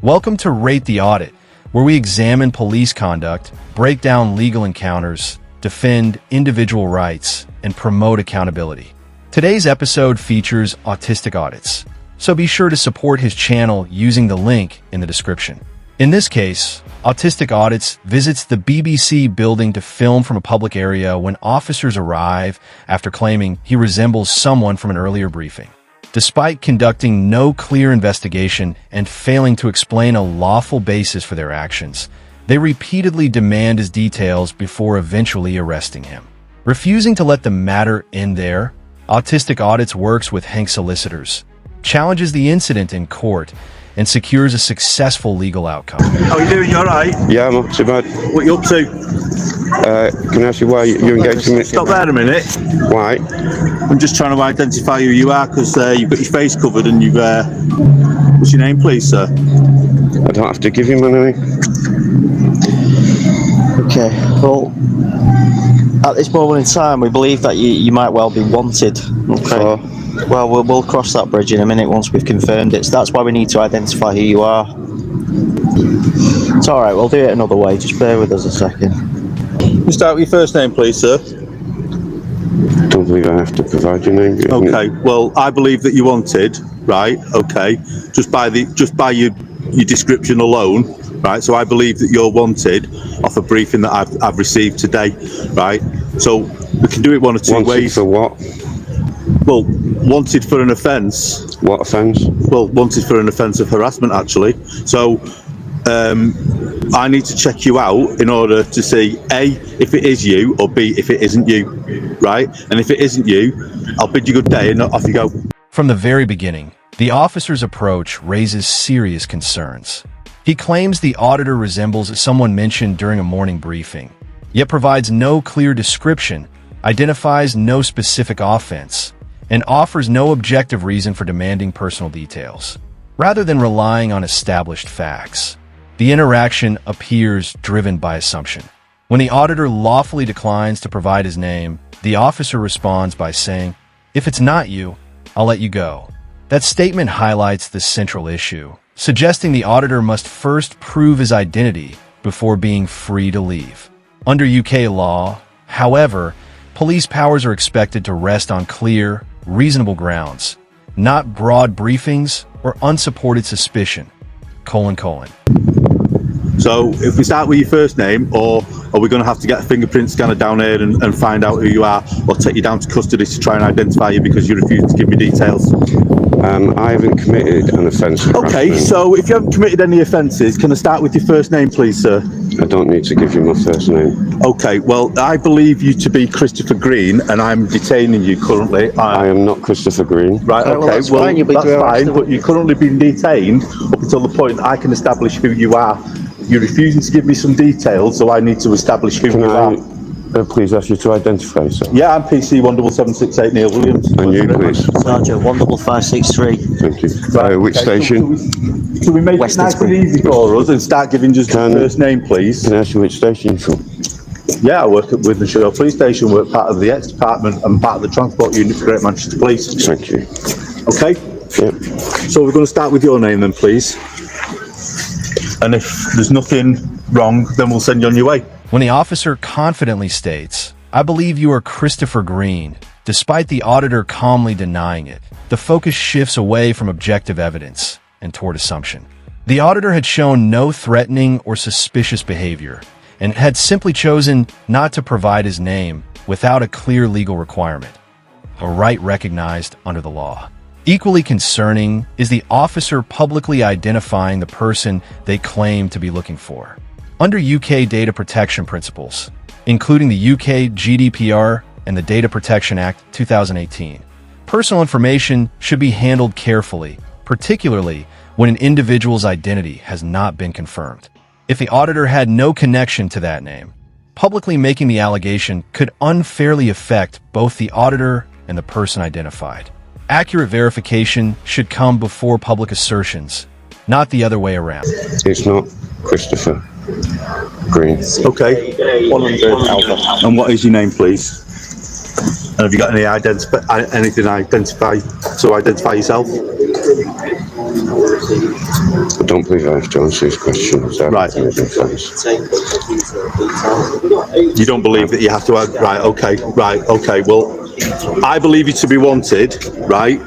Welcome to Rate the Audit, where we examine police conduct, break down legal encounters, defend individual rights, and promote accountability. Today's episode features autistic audits, so be sure to support his channel using the link in the description. In this case, Autistic Audits visits the BBC building to film from a public area when officers arrive after claiming he resembles someone from an earlier briefing. Despite conducting no clear investigation and failing to explain a lawful basis for their actions, they repeatedly demand his details before eventually arresting him. Refusing to let the matter end there, Autistic Audits works with Hank solicitors, challenges the incident in court, and secures a successful legal outcome. How are you doing? You alright? Yeah, I'm not too bad. What are you up to? Can I ask you why you're engaged in me? Stop there a minute. Why? I'm just trying to identify who you are because you've got your face covered and you've... What's your name, please, sir? I don't have to give you my name. Okay, well, at this moment in time, we believe that you might well be wanted. Okay. Well, we'll cross that bridge in a minute once we've confirmed it. So that's why we need to identify who you are. It's all right. We'll do it another way. Just bear with us a second. Can you start with your first name, please, sir? I don't believe I have to provide your name. Okay. Well, I believe that you're wanted, right? Okay. Just by your description alone, right? So I believe that you're wanted off a briefing that I've received today, right? So we can do it one or two ways. Wanted for what? Well, wanted for an offence. What offence? Well, wanted for an offence of harassment, actually. So I need to check you out in order to see A, if it is you, or B, if it isn't you, right? And if it isn't you, I'll bid you good day and off you go. From the very beginning, the officer's approach raises serious concerns. He claims the auditor resembles someone mentioned during a morning briefing, yet provides no clear description, identifies no specific offense, and offers no objective reason for demanding personal details. Rather than relying on established facts, the interaction appears driven by assumption. When the auditor lawfully declines to provide his name, the officer responds by saying, "If it's not you, I'll let you go." That statement highlights the central issue, suggesting the auditor must first prove his identity before being free to leave. Under UK law, however, police powers are expected to rest on clear, reasonable grounds, not broad briefings or unsupported suspicion. : So if we start with your first name, or are we going to have to get a fingerprint scanner down here and find out who you are, or take you down to custody to try and identify you because you refuse to give me details? I haven't committed an offence. Okay, so if you haven't committed any offences, can I start with your first name, please, sir? I don't need to give you my first name. Okay, well, I believe you to be Christopher Green, and I'm detaining you currently. I am not Christopher Green. Right, okay, well, that's fine, that's fine, but you're currently being detained up until the point that I can establish who you are. You're refusing to give me some details, so I need to establish who you are. Please ask you to identify yourself? Yeah, I'm PC 17768 Neil Williams. And you, please? Sergeant 15563. Thank you. Right, Which okay, station? So we make Western it nice and easy for us and start giving just the first name, please? Can I ask you which station you're from? Yeah, I work at Withenshaw Police Station, work part of the X Department and part of the Transport Unit for Great Manchester Police. Thank you. Okay? Yep. So we're going to start with your name then, please. And if there's nothing wrong, then we'll send you on your way. When the officer confidently states, "I believe you are Christopher Green," despite the auditor calmly denying it, the focus shifts away from objective evidence and toward assumption. The auditor had shown no threatening or suspicious behavior and had simply chosen not to provide his name without a clear legal requirement, a right recognized under the law. Equally concerning is the officer publicly identifying the person they claim to be looking for. Under UK data protection principles, including the UK GDPR and the Data Protection Act 2018, personal information should be handled carefully, particularly when an individual's identity has not been confirmed. If the auditor had no connection to that name, publicly making the allegation could unfairly affect both the auditor and the person identified. Accurate verification should come before public assertions, not the other way around. It's not Christopher Green. Okay. 100 Alpha. And what is your name, please? And have you got anything to identify yourself? I don't believe I have to answer these questions. Right. You don't believe that you have to add, right, okay. Well, I believe you to be wanted, right?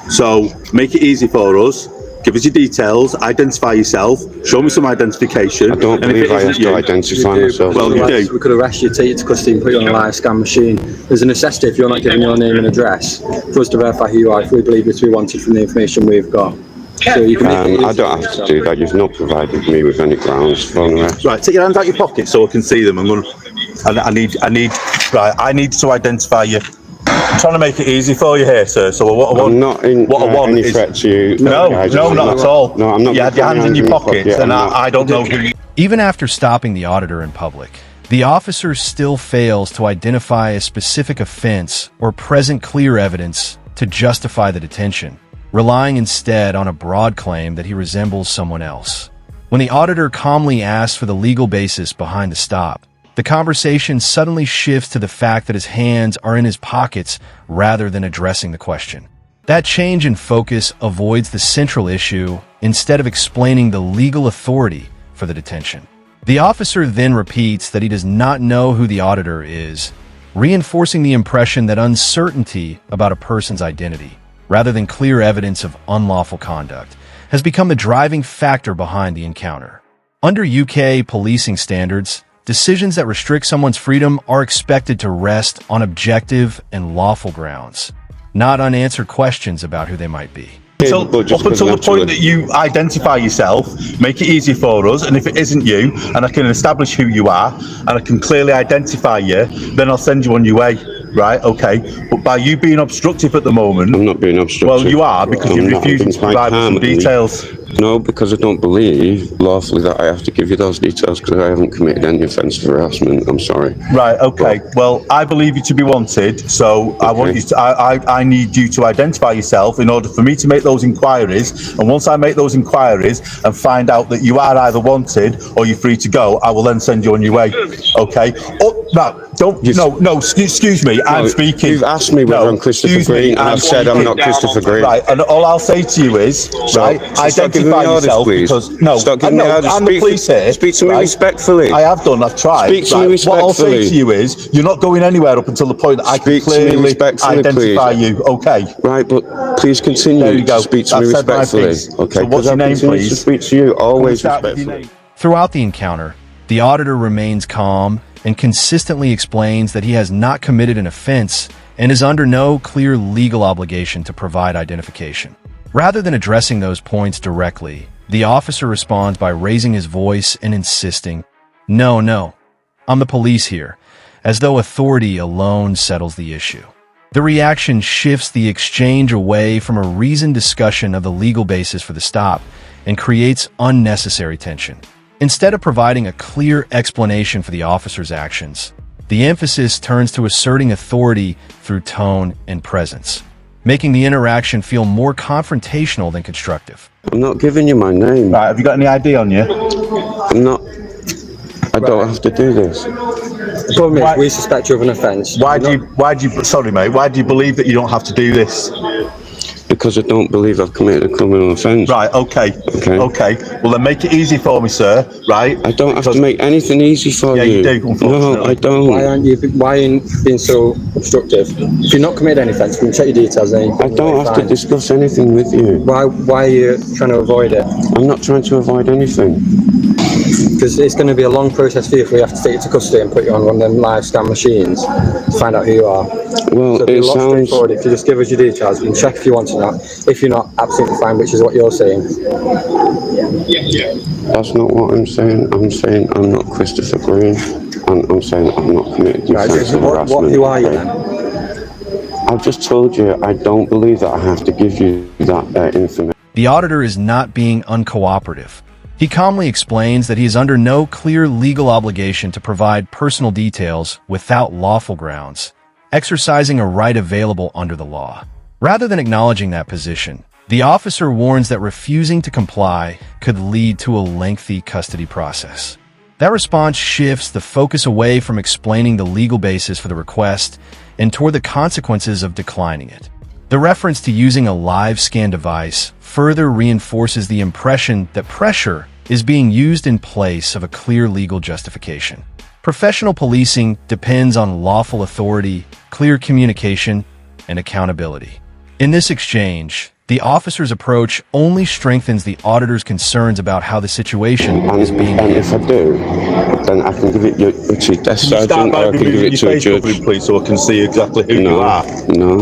So make it easy for us. Give us your details, identify yourself, show me some identification. I don't believe I have to identify myself. Well, you do. We could arrest you, take you to custody and put you on a live scan machine. There's a necessity, if you're not giving your name and address, for us to verify who you are if we believe you to be wanted from the information we've got. So you can I don't have to do that. You've not provided me with any grounds for an arrest. Right, take your hands out your pocket so I can see them. I need to identify you. I'm trying to make it easy for you here, sir. So what I want, I'm not in any threat to you. No, not at all. No, I'm not. You had your hands in your pockets, and I don't know who you... Even after stopping the auditor in public, the officer still fails to identify a specific offense or present clear evidence to justify the detention, relying instead on a broad claim that he resembles someone else. When the auditor calmly asks for the legal basis behind the stop, the conversation suddenly shifts to the fact that his hands are in his pockets rather than addressing the question. That change in focus avoids the central issue instead of explaining the legal authority for the detention. The officer then repeats that he does not know who the auditor is, reinforcing the impression that uncertainty about a person's identity, rather than clear evidence of unlawful conduct, has become the driving factor behind the encounter. Under UK policing standards, decisions that restrict someone's freedom are expected to rest on objective and lawful grounds, not unanswered questions about who they might be. Up until the point that you identify yourself, make it easy for us, and if it isn't you, and I can establish who you are, and I can clearly identify you, then I'll send you on your way, right? Okay. But by you being obstructive at the moment... I'm not being obstructive. Well, you are, because you're refusing to provide us some details. No, because I don't believe lawfully that I have to give you those details because I haven't committed any offence of harassment. I'm sorry. Right, okay. Well, I believe you to be wanted, so I want you to, I need you to identify yourself in order for me to make those inquiries, and once I make those inquiries and find out that you are either wanted or you're free to go, I will then send you on your way. Okay? Oh, no, excuse me, I'm speaking. You've asked me whether I'm Christopher Green, and I've said I'm not Christopher Green. Right, and all I'll say to you is, identify yourself, because stop giving me orders. I'm the police here. Speak to me respectfully. I have done, I've tried. Speak to me respectfully. What I'll say to you is, you're not going anywhere up until the point that I can clearly identify you, okay? Right, but please continue. There you go. To speak to me respectfully. Okay, so what's your name, please? To speak to you, always respectfully. Throughout the encounter, the auditor remains calm and consistently explains that he has not committed an offense and is under no clear legal obligation to provide identification. Rather than addressing those points directly, the officer responds by raising his voice and insisting, No, I'm the police here, as though authority alone settles the issue. The reaction shifts the exchange away from a reasoned discussion of the legal basis for the stop and creates unnecessary tension. Instead of providing a clear explanation for the officer's actions, the emphasis turns to asserting authority through tone and presence, making the interaction feel more confrontational than constructive. I'm not giving you my name. Right, have you got any ID on you? I'm not. I don't have to do this. The problem is, we suspect you of an offence. Why do you believe that you don't have to do this? Because I don't believe I've committed a criminal offence. Right, okay. Well, then make it easy for me, sir, right? I don't have to make anything easy for you. Yeah, you do, unfortunately. No, I don't. Why are you being so obstructive? If you're not committed any offence, we can check your details. Then I don't have to discuss anything with you. Why are you trying to avoid it? I'm not trying to avoid anything. Because it's going to be a long process for you if we have to take you to custody and put you on one of them live scan machines to find out who you are. Well, so it sounds straightforward. If you just give us your details, we can check if you want to not. If you're not, absolutely fine, which is what you're saying. That's not what I'm saying. I'm saying I'm not Christopher Green, and I'm saying I'm not committed offensive harassment. Who are you then? I've just told you I don't believe that I have to give you that information. The auditor is not being uncooperative. He calmly explains that he is under no clear legal obligation to provide personal details without lawful grounds, exercising a right available under the law. Rather than acknowledging that position, the officer warns that refusing to comply could lead to a lengthy custody process. That response shifts the focus away from explaining the legal basis for the request and toward the consequences of declining it. The reference to using a live scan device further reinforces the impression that pressure is being used in place of a clear legal justification. Professional policing depends on lawful authority, clear communication, and accountability. In this exchange, the officer's approach only strengthens the auditor's concerns about how the situation is being And handled. if I do, then I can give it to a desk sergeant, or I can give it to a judge. Please, so I can see exactly who you No, are. no.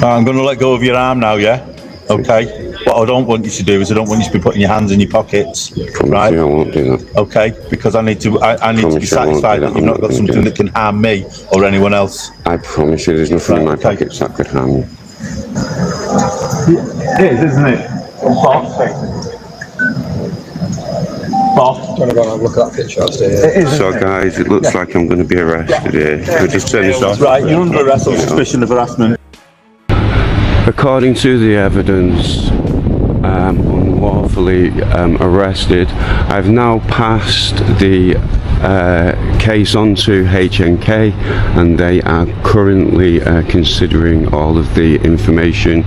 I'm going to let go of your arm now, yeah? Okay. What I don't want you to do is I don't want you to be putting your hands in your pockets, Promise right? you I won't do that. Okay, because I need to be Promise you I won't satisfied do that that. you've not got I'm not something gonna do that can harm me or anyone else. I promise you there's nothing in my Right, okay. pockets that could harm you. It is, isn't it? Boss. Do you want to go and have a look at that picture upstairs? So guys, it looks like I'm going to be arrested here. Could you turn this off? Right, you're under arrest on suspicion of harassment. According to the evidence, unlawfully arrested. I've now passed the case on to HNK, and they are currently considering all of the information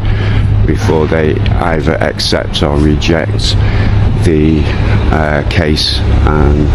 before they either accept or reject the case, and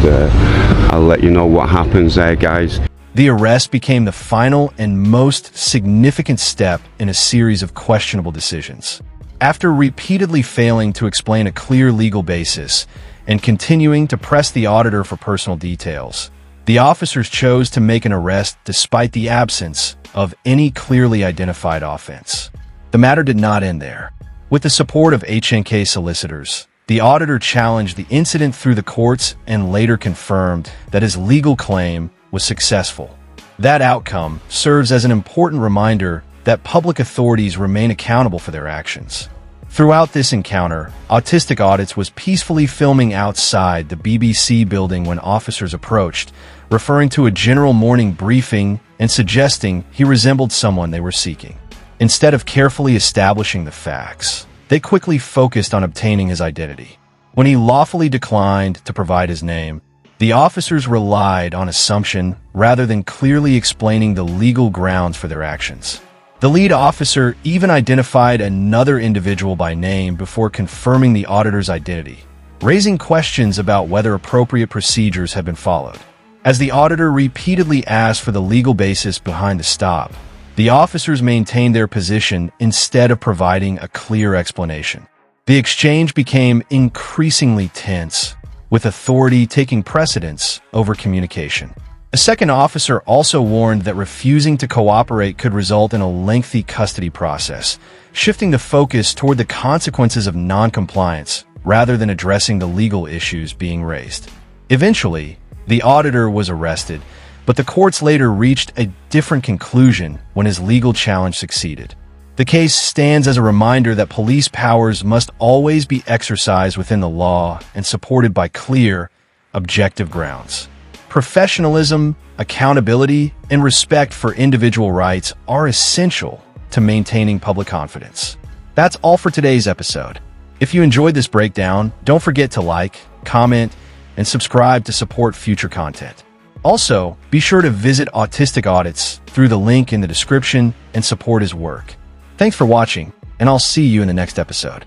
I'll let you know what happens there, guys. The arrest became the final and most significant step in a series of questionable decisions. After repeatedly failing to explain a clear legal basis and continuing to press the auditor for personal details, the officers chose to make an arrest despite the absence of any clearly identified offense. The matter did not end there. With the support of HNK solicitors, the auditor challenged the incident through the courts and later confirmed that his legal claim was successful. That outcome serves as an important reminder that public authorities remain accountable for their actions. Throughout this encounter, Autistic Audits was peacefully filming outside the BBC building when officers approached, referring to a general morning briefing and suggesting he resembled someone they were seeking. Instead of carefully establishing the facts, they quickly focused on obtaining his identity. When he lawfully declined to provide his name, the officers relied on assumption rather than clearly explaining the legal grounds for their actions. The lead officer even identified another individual by name before confirming the auditor's identity, raising questions about whether appropriate procedures had been followed. As the auditor repeatedly asked for the legal basis behind the stop, the officers maintained their position instead of providing a clear explanation. The exchange became increasingly tense, with authority taking precedence over communication. A second officer also warned that refusing to cooperate could result in a lengthy custody process, shifting the focus toward the consequences of non-compliance rather than addressing the legal issues being raised. Eventually, the auditor was arrested, but the courts later reached a different conclusion when his legal challenge succeeded. The case stands as a reminder that police powers must always be exercised within the law and supported by clear, objective grounds. Professionalism, accountability, and respect for individual rights are essential to maintaining public confidence. That's all for today's episode. If you enjoyed this breakdown, don't forget to like, comment, and subscribe to support future content. Also, be sure to visit Autistic Audits through the link in the description and support his work. Thanks for watching, and I'll see you in the next episode.